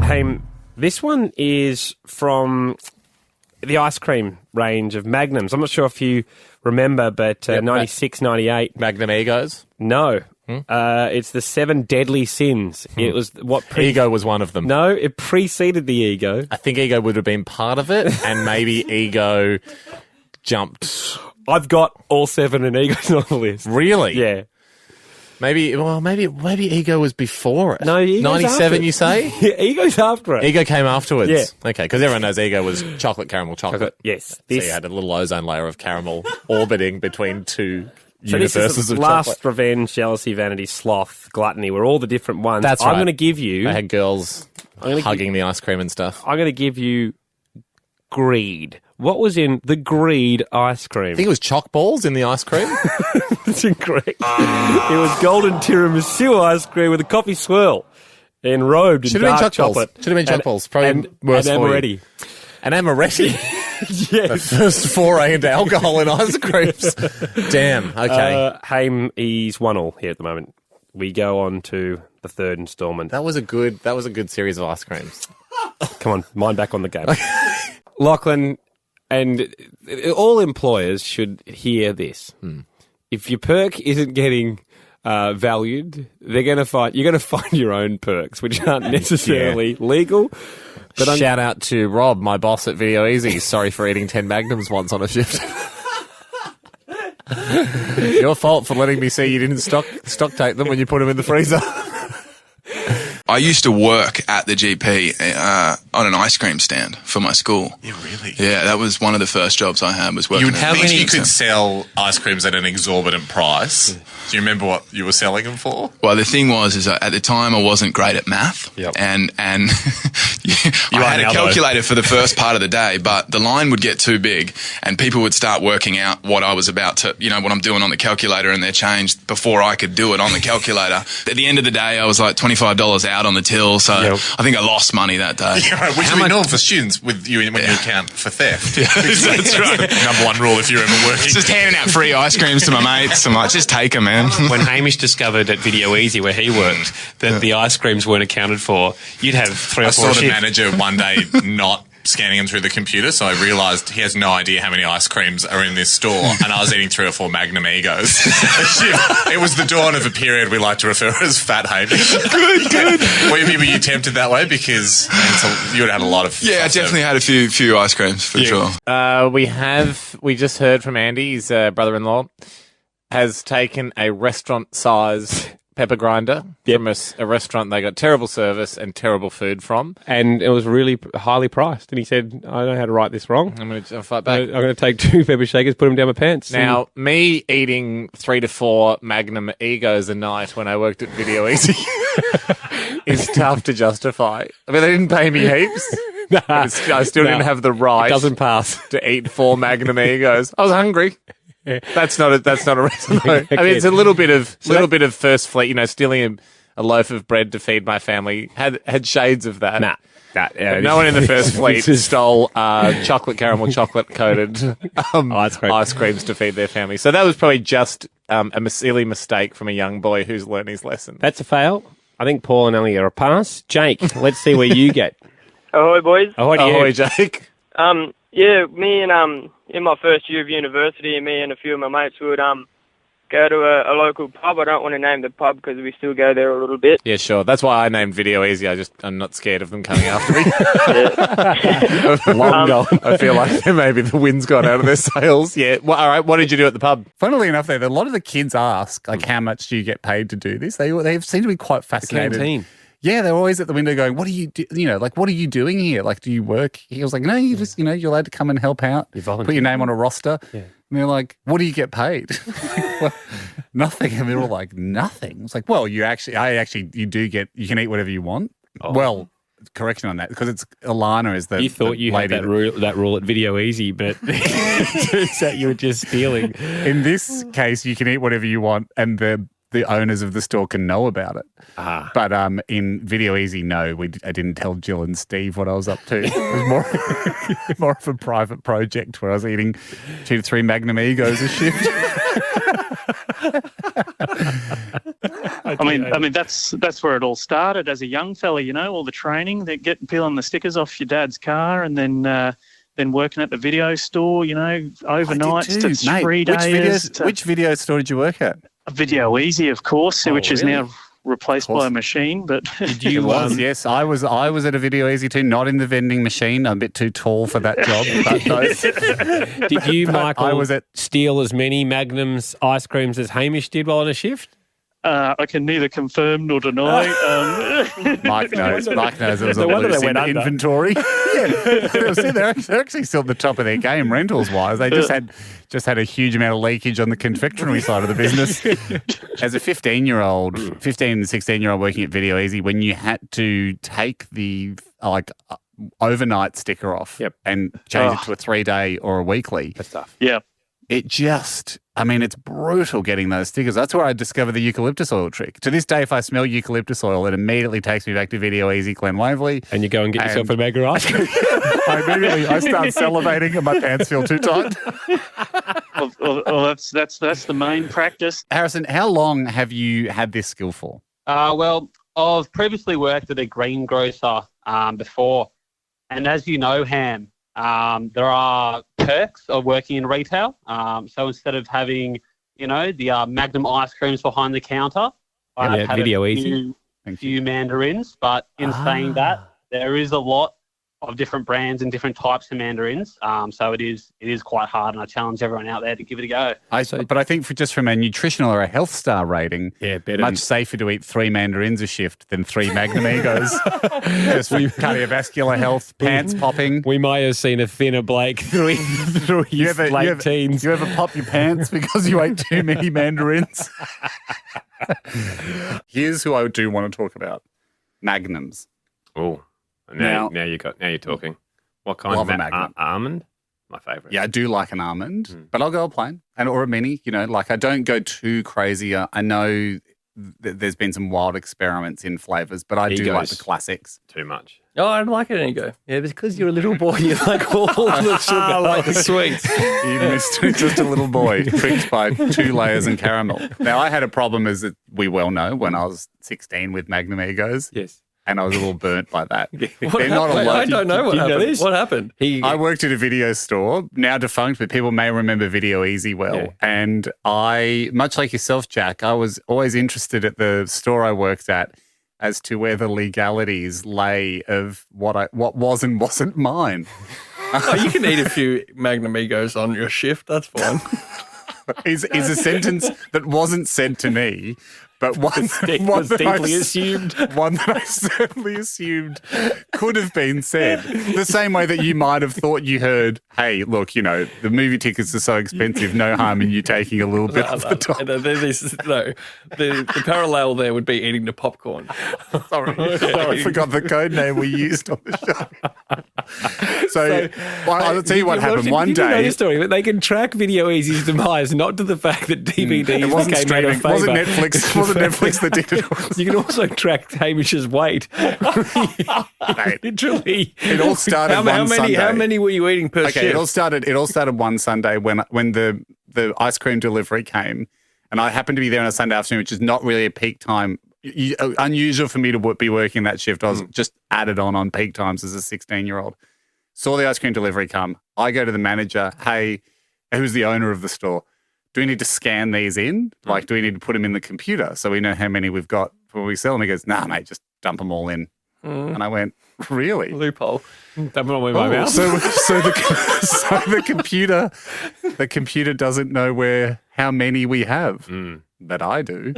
Hey, this one is from the ice cream range of Magnums. I'm not sure if you remember, but 96, 98. Magnum Egos? No. It's the 7 deadly sins. It was what Ego was one of them. No, it preceded the Ego. I think Ego would have been part of it, and maybe Ego jumped. I've got all 7 and Egos on the list. Really? Yeah. Maybe Ego was before it. No, Ego's 97, after it. you say? Yeah, Ego's after it. Ego came afterwards. Yeah. Okay, because everyone knows Ego was chocolate, caramel, chocolate. Yes. So you had a little ozone layer of caramel orbiting between two So this universes is the of lust, chocolate. revenge, jealousy, vanity, sloth, gluttony. We're all the different ones. That's I'm right. going to give you... I had girls hugging the ice cream and stuff. I'm going to give you greed. What was in the greed ice cream? I think it was chalk balls in the ice cream. That's incorrect. It was golden tiramisu ice cream with a coffee swirl, enrobed in dark chocolate. Should have been chalk balls. Probably worse and for you. amaretti. An amaretti? Yes. The first foray into alcohol in ice creams. Damn. Okay. Haim is 1-1 here at the moment. We go on to the third instalment. That was a good series of ice creams. Come on, mind back on the game. Lachlan, and all employers should hear this. If your perk isn't getting valued, you're going to find your own perks, which aren't necessarily legal. But Shout out to Rob, my boss at Video Easy. Sorry for eating 10 Magnums once on a shift. Your fault for letting me see you didn't stock take them when you put them in the freezer. I used to work at the GP on an ice cream stand for my school. Yeah, really? Yeah, that was one of the first jobs I had, was working. How many you could sell ice creams at an exorbitant price? Do you remember what you were selling them for? Well, the thing was, at the time I wasn't great at math, and I had a calculator for the first part of the day, but the line would get too big, and people would start working out what I was about to, what I'm doing on the calculator, and they're changed before I could do it on the calculator. At the end of the day, I was like $25 out on the till, so I think I lost money that day. Yeah, right, which we know for students with you when you account for theft. Yeah, that's right. Number one rule if you're ever working. Just handing out free ice creams to my mates. I'm like, just take them, man. When Hamish discovered at Video Easy, where he worked, that the ice creams weren't accounted for, you'd have 3 or 4 I saw the shifts. manager one day not scanning them through the computer, so I realised he has no idea how many ice creams are in this store, and I was eating 3 or 4 Magnum Egos. It was the dawn of a period we like to refer as Fat Hamish. Good. Were you tempted that way? Because you would have had a lot of... Yeah, I definitely had a few ice creams, for sure. We just heard from Andy, his brother-in-law, has taken a restaurant-size pepper grinder from a restaurant they got terrible service and terrible food from. And it was really highly priced. And he said, I know how to write this wrong. I'm going to fight back. I'm going to take 2 pepper shakers, put them down my pants. Now, me eating 3 to 4 Magnum Egos a night when I worked at Video Easy is tough to justify. I mean, they didn't pay me heaps. I still didn't have the right. It doesn't pass to eat 4 Magnum Egos. I was hungry. That's not a reason though. I mean, it's a little bit of first fleet, stealing a loaf of bread to feed my family had shades of that. No one in the first fleet stole chocolate coated ice creams to feed their family. So that was probably just a silly mistake from a young boy who's learned his lesson. That's a fail. I think Paul and Ellie are a pass. Jake, let's see where you get. Ahoy, boys. Ahoy, Jake. Yeah, me and in my first year of university, me and a few of my mates would go to a local pub. I don't want to name the pub because we still go there a little bit. Yeah, sure. That's why I named Video Easy. I'm not scared of them coming after me. Long gone. I feel like maybe the wind's gone out of their sails. Yeah. Well, all right. What did you do at the pub? Funnily enough, though, a lot of the kids ask, how much do you get paid to do this? They seem to be quite fascinated. The canteen. Yeah, they're always at the window going, what do you do? What are you doing here? Do you work? He was like, no, you just, you're allowed to come and help out. You volunteer. Put your name on a roster. Yeah. And they're like, what do you get paid? Well, nothing. And they're all like, nothing. It's like, well, you can eat whatever you want. Oh. Well, correction on that, because it's Alana is the You thought you had that rule at Video Easy, but turns out you were just stealing. In this case, you can eat whatever you want, and the owners of the store can know about it. But in Video Easy, no, I didn't tell Jill and Steve what I was up to. It was more of a private project where I was eating 2 to 3 Magnum Egos a shift. I mean, that's where it all started as a young fella. All the training, peeling the stickers off your dad's car, and then working at the video store. Overnights to 3 days. Which video store did you work at? Video Easy, of course, which is now replaced by a machine. But did you? Yes, I was at a Video Easy too, not in the vending machine. I'm a bit too tall for that job. But did you, Michael, steal as many Magnum's ice creams as Hamish did while on a shift? I can neither confirm nor deny. Mike knows. There was a loose inventory. They're actually still at the top of their game rentals-wise. They just had a huge amount of leakage on the confectionery side of the business. As a 15 and 16-year-old working at Video Easy, when you had to take the overnight sticker off and change it to a 3-day or a weekly. That's tough. Yeah. It's brutal getting those stickers. That's where I discovered the eucalyptus oil trick. To this day, if I smell eucalyptus oil, it immediately takes me back to Video Easy, Glen Waverley. And you go and get yourself a Magnum ice cream. I start salivating and my pants feel too tight. Well, that's the main practice. Harrison, how long have you had this skill for? Well, I've previously worked at a greengrocer before. And as you know, Ham, there are perks of working in retail. So instead of having, the Magnum ice creams behind the counter, I've had Video a few mandarins. But in saying that, there is a lot of different brands and different types of mandarins. So it is quite hard, and I challenge everyone out there to give it a go. But I think from a nutritional or a health star rating, much safer to eat 3 mandarins a shift than 3 Magnum Egos. Just for cardiovascular health, pants popping. We may have seen a thinner Blake through his late teens. You ever pop your pants because you ate too many mandarins? Here's who I do want to talk about. Magnums. Oh. Now you're talking. What kind of Magnum? Almond? My favourite. Yeah, I do like an almond, but I'll go a plain or a mini. I don't go too crazy. I know there's been some wild experiments in flavours, but I do like the classics. Too much. Oh, I don't like it Ego. Yeah, because you're a little boy, you like all the sugar, I like the sweets. You missed just a little boy tricked by 2 layers and caramel. Now, I had a problem, as we well know, when I was 16 with Magnum Egos. Yes. And I was a little burnt by that. I don't know what happened. What happened? I worked at a video store, now defunct, but people may remember Video Easy well. Yeah. And I, much like yourself, Jack, I was always interested at the store I worked at as to where the legalities lay of what was and wasn't mine. You can eat a few Magnum Egos on your shift. That's fine. Is a sentence that wasn't said to me, but one that I certainly assumed could have been said. The same way that you might have thought you heard, hey, look, the movie tickets are so expensive, no harm in you taking a little bit off the top. The parallel there would be eating the popcorn. Sorry, I forgot the code name we used on the show. So I'll tell you what happened. One day, know the story, but they can track Video Easy's demise, not to the fact that DVDs wasn't became streaming. out of favour. Wasn't Netflix. Wasn't Netflix that did it. You can also track Hamish's weight. Mate, literally, it all started one Sunday. How many were you eating per shift? It all started one Sunday when the ice cream delivery came, and I happened to be there on a Sunday afternoon, which is not really a peak time. Unusual for me to be working that shift. I was just added on peak times as a 16-year-old. Saw the ice cream delivery come. I go to the manager. Hey, who's the owner of the store? Do we need to scan these in? Like, do we need to put them in the computer so we know how many we've got when we sell them? He goes, nah, mate, just dump them all in. And I went, really? Loophole. Dump them all in my mouth. So the computer doesn't know how many we have. But I do.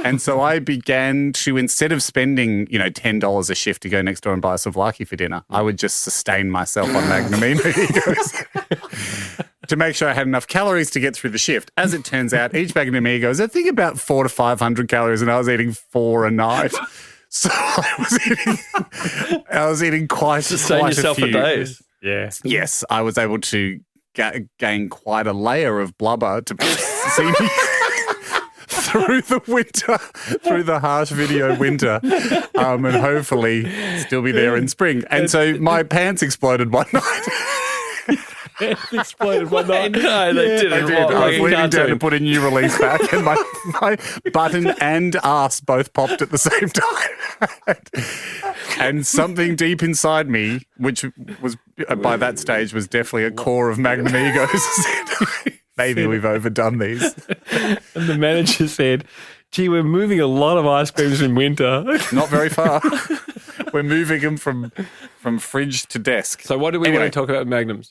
And so I began to, instead of spending, $10 a shift to go next door and buy a souvlaki for dinner, I would just sustain myself on Magnum Egos to make sure I had enough calories to get through the shift. As it turns out, each Magnum Egos, I think about 400 to 500 calories, and I was eating 4 a night. So I was eating quite yourself a few. For days. Yeah. Yes, I was able to gain quite a layer of blubber to see me through the winter, through the harsh video winter, and hopefully still be there in spring. And so my pants exploded one night. exploded one night. No, they didn't. I did. I was leaning down to put a new release back, and my button and ass both popped at the same time. And something deep inside me, which was by that stage was definitely a core of Magnum egos, said, maybe we've overdone these. And the manager said, gee, we're moving a lot of ice creams in winter. Not very far. We're moving them from fridge to desk. So what do we Anyway. want to talk about Magnums?